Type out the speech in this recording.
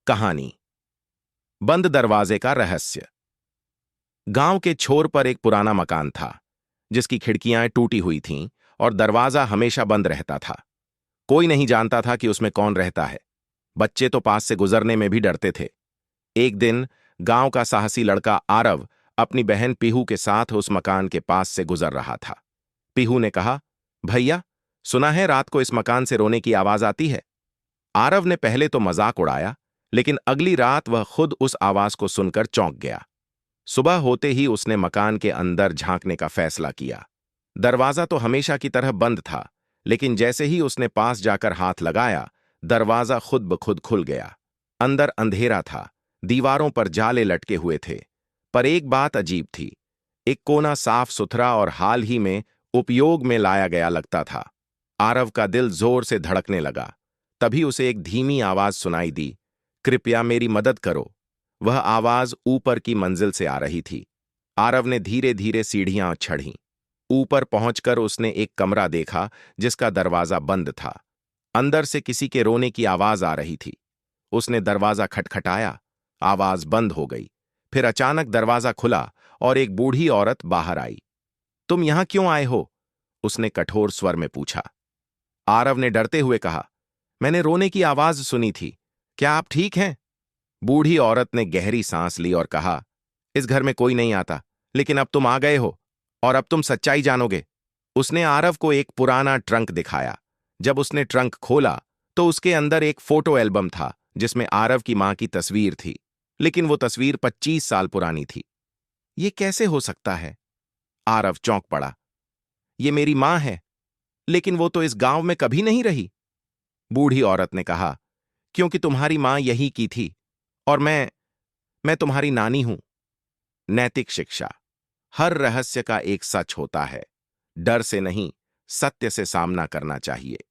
कहानी बंद दरवाजे का रहस्य। गांव के छोर पर एक पुराना मकान था जिसकी खिड़कियां टूटी हुई थीं और दरवाजा हमेशा बंद रहता था। कोई नहीं जानता था कि उसमें कौन रहता है। बच्चे तो पास से गुजरने में भी डरते थे। एक दिन गांव का साहसी लड़का आरव अपनी बहन पीहू के साथ उस मकान के पास से गुजर रहा था। पीहू ने कहा, भैया, सुना है रात को इस मकान से रोने की आवाज आती है। आरव ने पहले तो मजाक उड़ाया, लेकिन अगली रात वह खुद उस आवाज को सुनकर चौंक गया। सुबह होते ही उसने मकान के अंदर झांकने का फैसला किया। दरवाजा तो हमेशा की तरह बंद था, लेकिन जैसे ही उसने पास जाकर हाथ लगाया, दरवाजा खुद ब खुद खुल गया। अंदर अंधेरा था, दीवारों पर जाले लटके हुए थे, पर एक बात अजीब थी। एक कोना साफ सुथरा और हाल ही में उपयोग में लाया गया लगता था। आरव का दिल जोर से धड़कने लगा। तभी उसे एक धीमी आवाज सुनाई दी, कृपया मेरी मदद करो। वह आवाज ऊपर की मंजिल से आ रही थी। आरव ने धीरे धीरे सीढ़ियां चढ़ीं। ऊपर पहुंचकर उसने एक कमरा देखा जिसका दरवाजा बंद था। अंदर से किसी के रोने की आवाज आ रही थी। उसने दरवाजा खटखटाया, आवाज बंद हो गई। फिर अचानक दरवाजा खुला और एक बूढ़ी औरत बाहर आई। तुम यहां क्यों आए हो? उसने कठोर स्वर में पूछा। आरव ने डरते हुए कहा, मैंने रोने की आवाज सुनी थी। क्या आप ठीक हैं? बूढ़ी औरत ने गहरी सांस ली और कहा, इस घर में कोई नहीं आता, लेकिन अब तुम आ गए हो और अब तुम सच्चाई जानोगे। उसने आरव को एक पुराना ट्रंक दिखाया। जब उसने ट्रंक खोला तो उसके अंदर एक फोटो एल्बम था जिसमें आरव की मां की तस्वीर थी, लेकिन वो तस्वीर 25 साल पुरानी थी। ये कैसे हो सकता है? आरव चौंक पड़ा। ये मेरी मां है, लेकिन वो तो इस गांव में कभी नहीं रही। बूढ़ी औरत ने कहा, क्योंकि तुम्हारी मां यही की थी और मैं तुम्हारी नानी हूं। नैतिक शिक्षा। हर रहस्य का एक सच होता है। डर से नहीं, सत्य से सामना करना चाहिए।